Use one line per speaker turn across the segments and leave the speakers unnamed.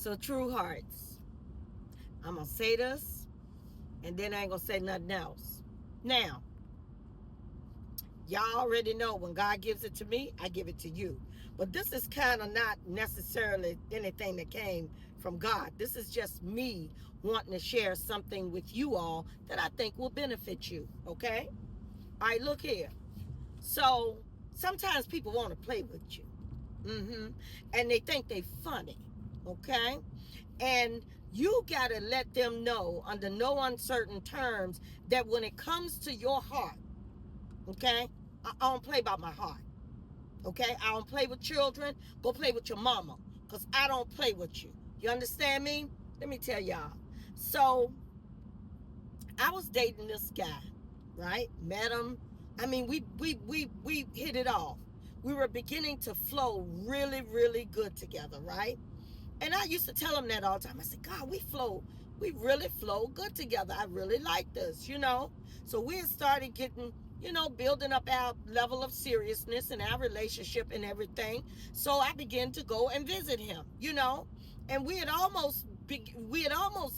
So, true hearts, I'm going to say this, and then I ain't going to say nothing else. Now, y'all already know when God gives it to me, I give it to you. But this is kind of not necessarily anything that came from God. This is just me wanting to share something with you all that I think will benefit you. Okay? All right, look here. So sometimes people want to play with you. And they think they funny. Okay? And you got to let them know under no uncertain terms that when it comes to your heart, okay, I don't play by my heart. Okay? I don't play with children. Go play with your mama. Because I don't play with you. You understand me? Let me tell y'all. So, I was dating this guy, right? Met him. I mean, we hit it off. We were beginning to flow really, really good together, right? And I used to tell him that all the time. I said, God, we really flow good together. I really like this, you know? So we had started getting, building up our level of seriousness in our relationship and everything. So I began to go and visit him, and we had almost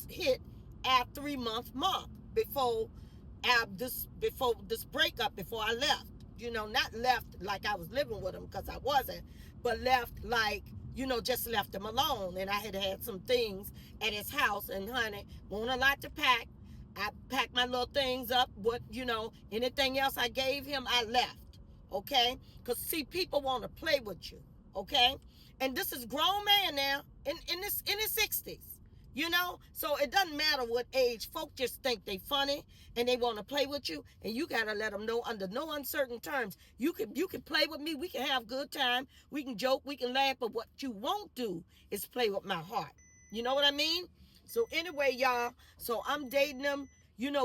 hit our 3-month mark before this breakup, before I left. Not left like I was living with him, because I wasn't, but left like, just left him alone. And I had some things at his house, and honey, wasn't a lot to pack. I packed my little things up. Anything else I gave him, I left. Okay? Because see, people want to play with you. Okay? And this is grown man now in his 60s. So it doesn't matter what age. Folk just think they funny and they want to play with you, and you got to let them know under no uncertain terms, you can play with me. We can have good time, we can joke, we can laugh, but what you won't do is play with my heart. You know what I mean? So anyway, y'all, so I'm dating him.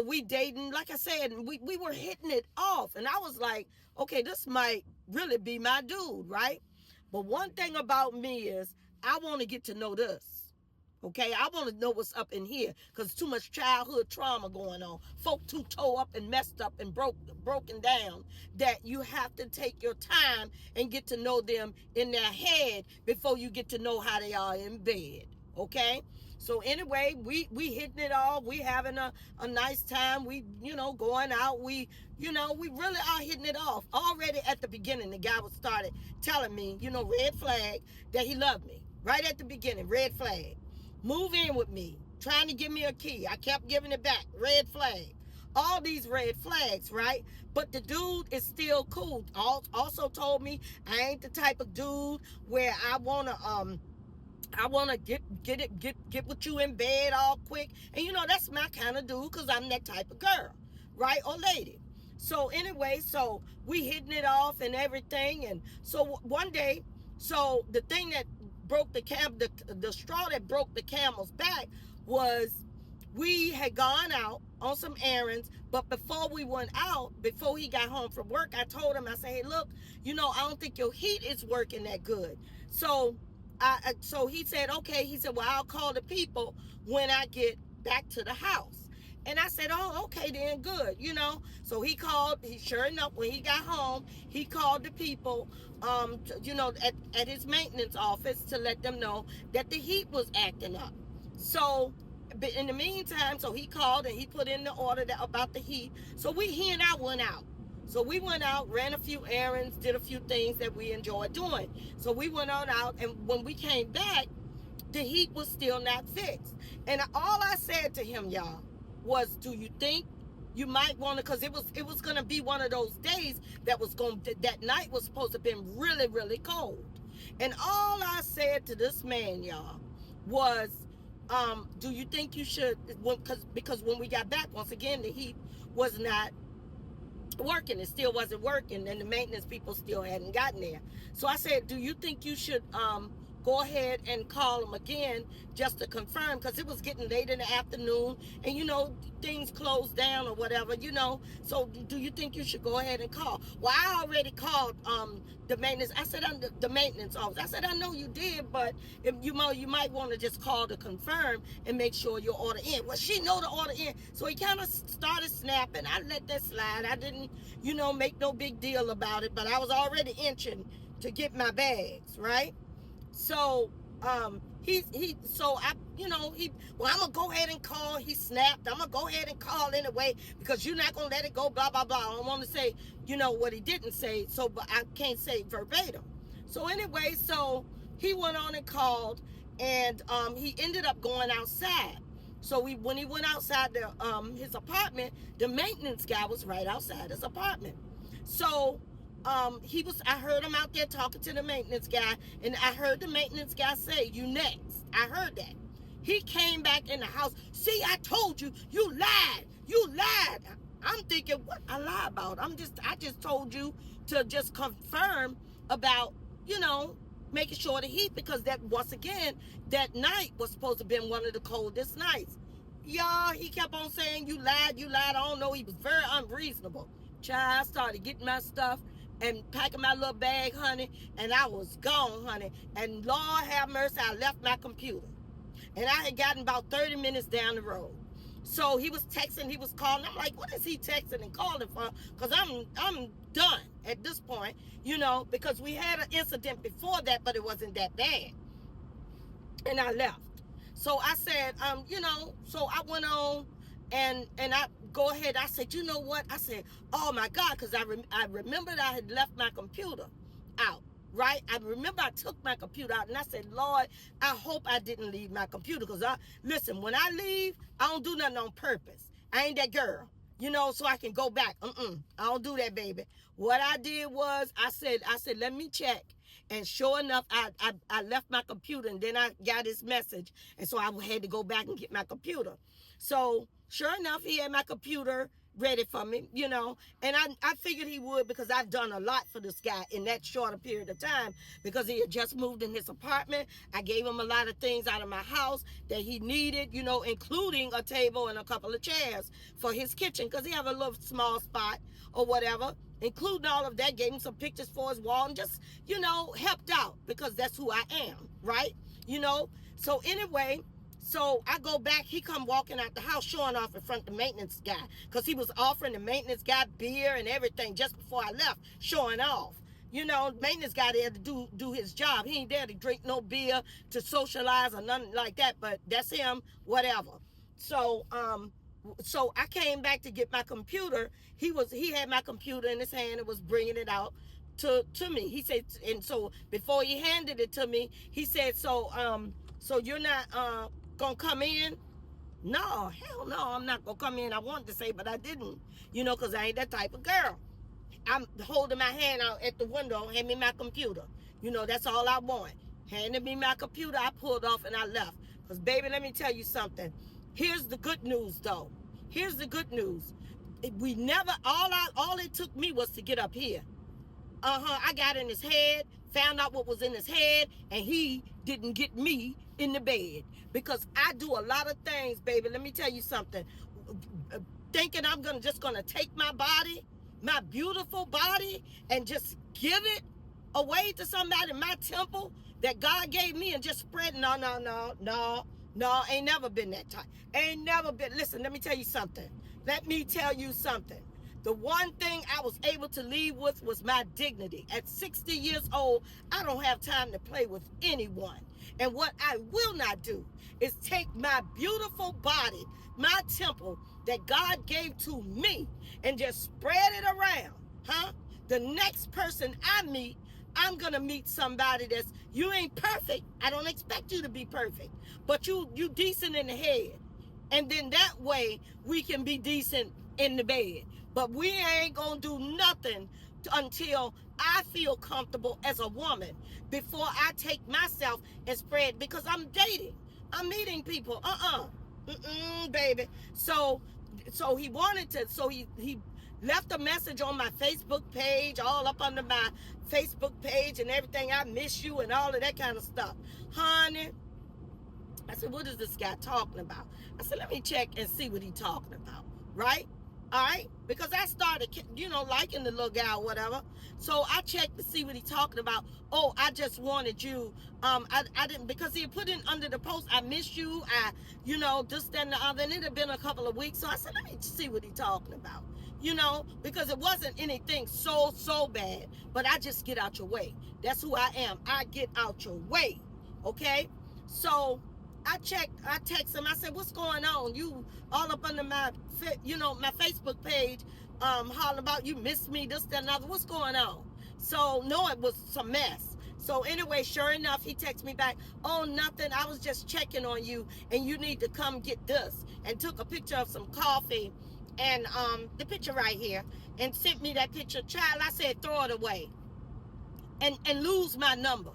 We dating, like I said, and we were hitting it off, and I was like, okay, this might really be my dude, right? But one thing about me is I want to get to know this. Okay, I want to know what's up in here, because too much childhood trauma going on. Folk too toe up and messed up and broken down, that you have to take your time and get to know them in their head before you get to know how they are in bed. Okay? So anyway, we hitting it all. We having a nice time. We, going out. We really are hitting it off. Already at the beginning, the guy was started telling me, red flag, that he loved me. Right at the beginning, red flag. Move in with me. Trying to give me a key. I kept giving it back. Red flag. All these red flags, right? But the dude is still cool. Also told me I ain't the type of dude where I wanna get with you in bed all quick. And that's my kind of dude, because I'm that type of girl, right? Or lady. So anyway, so we hitting it off and everything. And so one day, so the thing that broke the straw that broke the camel's back was, we had gone out on some errands, but before we went out, before he got home from work, I told him, I said, hey, look, I don't think your heat is working that good. So he said, okay. He said, well, I'll call the people when I get back to the house. And I said, oh, okay, then good, So he called, sure enough, when he got home, he called the people, at his maintenance office, to let them know that the heat was acting up. So, but in the meantime, so he called and he put in the order about the heat. So he and I went out. So we went out, ran a few errands, did a few things that we enjoyed doing. So we went on out, and when we came back, the heat was still not fixed. And all I said to him, y'all, was, do you think you might want to, because it was going to be one of those days that night was supposed to have been really, really cold. And all I said to this man, y'all, was, do you think you should, because when we got back, once again, the heat was not working. It still wasn't working, and the maintenance people still hadn't gotten there. So I said, do you think you should go ahead and call them again, just to confirm, because it was getting late in the afternoon, and things closed down or whatever, so do you think you should go ahead and call? Well, I already called the maintenance. I said, the maintenance office. I said, I know you did, but if you might want to just call to confirm and make sure your order in. Well, she know the order in. So he kind of started snapping. I let that slide. I didn't make no big deal about it, but I was already inching to get my bags, right? So so I, well, I'm gonna go ahead and call. He snapped. I'm gonna go ahead and call anyway because you're not gonna let it go. Blah blah blah. I don't want to say, what he didn't say. So, but I can't say verbatim. So anyway, so he went on and called, and he ended up going outside. So when he went outside his apartment, the maintenance guy was right outside his apartment. So I heard him out there talking to the maintenance guy, and I heard the maintenance guy say, "You next." I heard that. He came back in the house. "See, I told you, you lied. You lied." I'm thinking, what I lie about? I just told you to just confirm about, making sure the heat, because that, once again, that night was supposed to have been one of the coldest nights. Y'all, he kept on saying, "You lied, you lied." I don't know. He was very unreasonable. Child, I started getting my stuff and packing my little bag, honey, and I was gone, honey. And Lord have mercy, I left my computer. And I had gotten about 30 minutes down the road. So he was texting, he was calling. I'm like, what is he texting and calling for? Because I'm done at this point, because we had an incident before that, but it wasn't that bad. And I left. So I said, so I went on and I go ahead. I said, you know what? I said, oh my God, because I remembered I had left my computer out. Right? I remember I took my computer out and I said, Lord, I hope I didn't leave my computer. Because listen, when I leave, I don't do nothing on purpose. I ain't that girl, so I can go back. I don't do that, baby. What I did was I said, let me check. And sure enough, I left my computer, and then I got his message. And so I had to go back and get my computer. So sure enough, he had my computer ready for me, and I figured he would, because I've done a lot for this guy in that shorter period of time, because he had just moved in his apartment. I gave him a lot of things out of my house that he needed, including a table and a couple of chairs for his kitchen, because he have a little small spot or whatever. Including all of that, gave him some pictures for his wall and just, helped out, because that's who I am, right? So anyway, so I go back, he come walking out the house showing off in front of the maintenance guy, because he was offering the maintenance guy beer and everything just before I left, showing off. Maintenance guy there to do his job. He ain't there to drink no beer, to socialize or nothing like that, but that's him, whatever. So I came back to get my computer. He had my computer in his hand and was bringing it out to me. He said, and so before he handed it to me, he said, so you're not gonna come in? No, hell no, I'm not gonna come in. I wanted to say, but I didn't, because I ain't that type of girl. I'm holding my hand out at the window, hand me my computer. That's all I want. Handed me my computer, I pulled off and I left. Because, baby, let me tell you something. Here's the good news, though. Here's the good news. We never, all it took me was to get up here. I got in his head, found out what was in his head, and he didn't get me in the bed. Because I do a lot of things, baby. Let me tell you something. Thinking I'm just gonna take my body, my beautiful body, and just give it away to somebody, my temple that God gave me, and just spread. No, ain't never been that type. Ain't never been. Listen, let me tell you something. The one thing I was able to leave with was my dignity. At 60 years old, I don't have time to play with anyone. And what I will not do is take my beautiful body, my temple that God gave to me, and just spread it around. The next person I meet, I'm going to meet somebody you ain't perfect. I don't expect you to be perfect, but you decent in the head. And then that way we can be decent in the bed. But we ain't going to do nothing until I feel comfortable as a woman before I take myself and spread, because I'm dating. I'm meeting people. Baby. So he wanted to, so he left a message on my Facebook page, all up under my Facebook page and everything. I miss you and all of that kind of stuff. Honey, I said, what is this guy talking about? I said, let me check and see what he's talking about, right? All right? Because I started, liking the little guy or whatever. So I checked to see what he's talking about. Oh, I just wanted you. I didn't, because he had put in under the post, I miss you. This, that, and the other. And it had been a couple of weeks. So I said, let me see what he's talking about. Because it wasn't anything so bad. But I just get out your way. That's who I am. I get out your way. Okay? So I text him, I said, what's going on? You all up under my my Facebook page, hollering about you missed me, this, that, and other. What's going on? So no, it was some mess. So anyway, sure enough, he texted me back, oh, nothing. I was just checking on you and you need to come get this. And took a picture of some coffee and the picture right here and sent me that picture. Child, I said, throw it away and lose my number.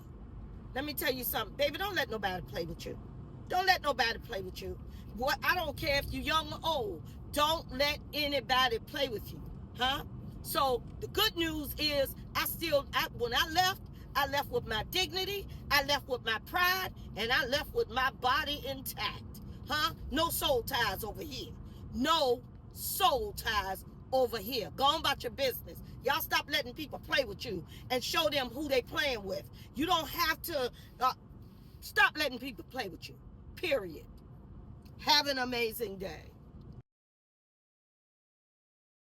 Let me tell you something, baby. Don't let nobody play with you. Don't let nobody play with you. What, I don't care if you're young or old. Don't let anybody play with you, huh? So the good news is, when I left with my dignity, I left with my pride, and I left with my body intact, huh? No soul ties over here. No soul ties over here. Go on about your business. Y'all stop letting people play with you and show them who they playing with. You don't have to stop letting people play with you. Period. Have an amazing day.